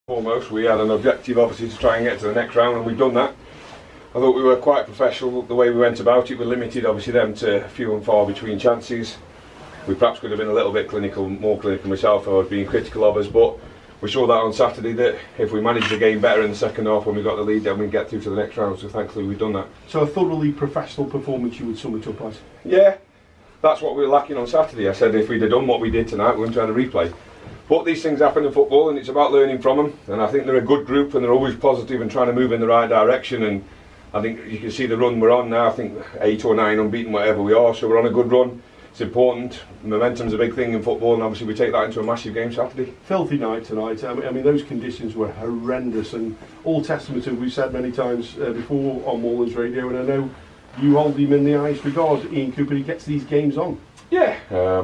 Foremost, we had an objective obviously to try and get to the next round, and we've done that. I thought we were quite professional the way we went about it. We limited obviously them to few and far between chances. We perhaps could have been a little bit more clinical myself. I was being critical of us, but we saw that on Saturday that if we managed the game better in the second half when we got the lead, then we'd get through to the next round. So thankfully we've done that. So a thoroughly professional performance, you would sum it up as? Yeah, that's what we were lacking on Saturday. I said if we'd have done what we did tonight, we wouldn't try to replay. But these things happen in football, and it's about learning from them. And I think they're a good group, and they're always positive and trying to move in the right direction. And I think you can see the run we're on now. I think 8 or 9 unbeaten, whatever we are. So we're on a good run. It's important. Momentum's a big thing in football, and obviously we take that into a massive game Saturday. Filthy night tonight. I mean those conditions were horrendous, and all testament to, we've said many times before on Moorlands Radio, and I know you hold him in the highest regard, Ian Cooper. He gets these games on. Yeah,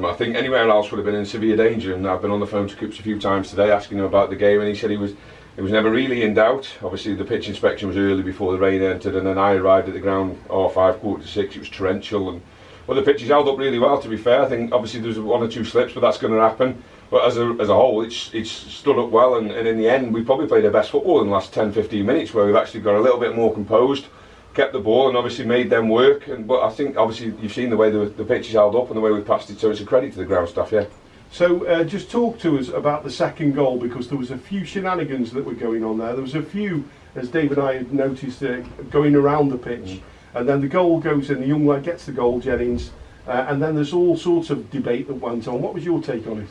I think anywhere else would have been in severe danger, and I've been on the phone to Coops a few times today asking him about the game, and he said it was never really in doubt. Obviously the pitch inspection was early before the rain entered, and then I arrived at the ground 5:15, 4:45. It was torrential, and well, the pitch has held up really well, to be fair. I think obviously there's 1 or 2 slips, but that's going to happen. But as a whole, it's stood up well, and in the end we probably played our best football in the last 10-15 minutes, where we've actually got a little bit more composed, kept the ball, and obviously made them work. But I think obviously you've seen the way the pitch is held up and the way we passed it, so it's a credit to the ground staff. Yeah. So just talk to us about the second goal, because there was a few shenanigans that were going on there. There was a few, as Dave and I had noticed, going around the pitch, and then the goal goes in, the young lad gets the goal, Jennings, and then there's all sorts of debate that went on. What was your take on it?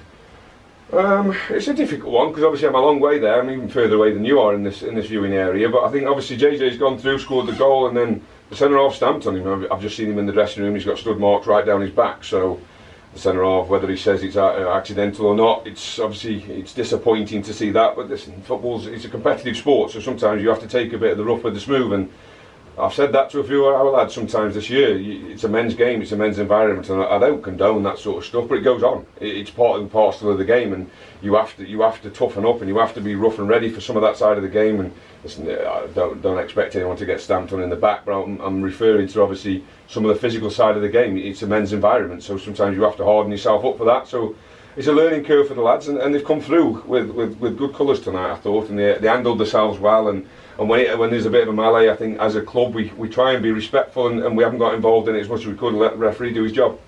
It's a difficult one, because obviously I'm a long way there. I'm even further away than you are in this viewing area. But I think obviously JJ's gone through, scored the goal, and then the centre half stamped on him. I've just seen him in the dressing room. He's got stud marks right down his back. So the centre half, whether he says it's accidental or not, it's disappointing to see that. But listen, it's a competitive sport, so sometimes you have to take a bit of the rough with the smooth. And I've said that to a few of our lads sometimes this year. It's a men's game, it's a men's environment, and I don't condone that sort of stuff, but it goes on. It's part and parcel of the game, and you have to toughen up, and you have to be rough and ready for some of that side of the game. And listen, I don't expect anyone to get stamped on in the back, but I'm referring to obviously some of the physical side of the game. It's a men's environment, so sometimes you have to harden yourself up for that. So it's a learning curve for the lads, and they've come through with good colours tonight, I thought, and they handled themselves well. And when there's a bit of a melee, I think as a club we try and be respectful, and we haven't got involved in it as much as we could, and let the referee do his job.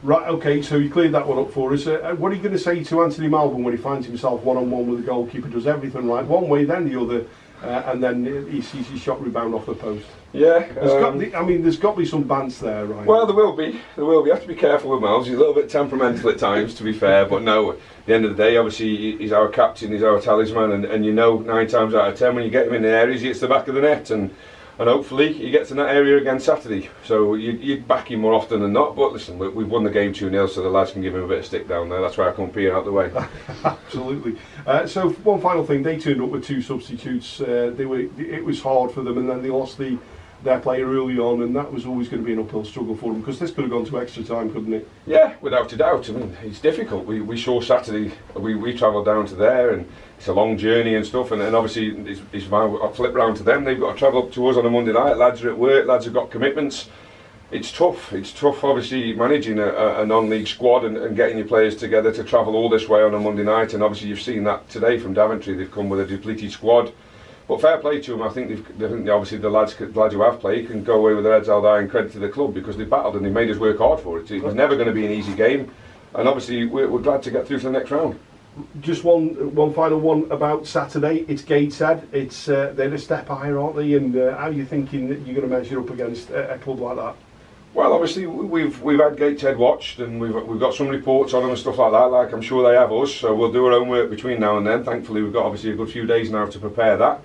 Right, okay, so you cleared that one up for us. What are you going to say to Anthony Malvern when he finds himself one-on-one with the goalkeeper, does everything right, one way then the other, and then he sees his shot rebound off the post? Yeah. There's got to be some bants there, right? Well, there will be. You have to be careful with Miles. He's a little bit temperamental at times, to be fair, but no, at the end of the day, obviously, he's our captain, he's our talisman, and you know 9 times out of 10 when you get him in the areas, he hits the back of the net, and hopefully he gets in that area again Saturday. So you'd back him more often than not, but listen, we've won the game 2-0, so the lads can give him a bit of stick down there. That's why I come peeing out the way. Absolutely. So one final thing, they turned up with 2 substitutes. It was hard for them, and then they lost their player early on, and that was always going to be an uphill struggle for them, because this could have gone to extra time, couldn't it? Yeah, without a doubt. I mean, it's difficult. We saw Saturday, we travelled down to there, and it's a long journey and stuff, and obviously I flip round to them. They've got to travel up to us on a Monday night. Lads are at work, lads have got commitments. It's tough obviously managing a non-league squad and getting your players together to travel all this way on a Monday night, and obviously you've seen that today from Daventry. They've come with a depleted squad. But fair play to them. I think obviously the lads who have played can go away with their heads held high, and credit to the club, because they battled and they made us work hard for it. It was never going to be an easy game, and obviously we're glad to get through to the next round. Just one final one about Saturday. It's Gateshead. They're a step higher, aren't they? And how are you thinking that you're going to measure up against a club like that? Well, obviously we've had Gateshead watched, and we've got some reports on them and stuff like that. Like I'm sure they have us. So we'll do our own work between now and then. Thankfully, we've got obviously a good few days now to prepare that.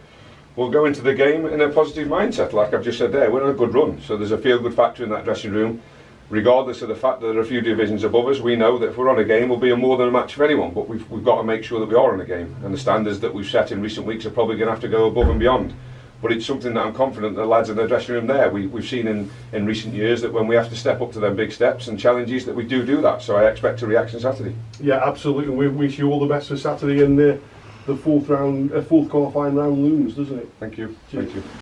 We'll go into the game in a positive mindset, like I've just said there. We're on a good run, so there's a feel-good factor in that dressing room. Regardless of the fact that there are a few divisions above us, we know that if we're on a game, we'll be more than a match for anyone. But we've got to make sure that we are on a game, and the standards that we've set in recent weeks are probably going to have to go above and beyond. But it's something that I'm confident the lads in the dressing room there, we've seen in recent years that when we have to step up to them big steps and challenges, that we do that. So I expect a reaction Saturday. Yeah, absolutely. We wish you all the best for Saturday, and the fourth qualifying round looms, doesn't it? Thank you. Cheers. Thank you.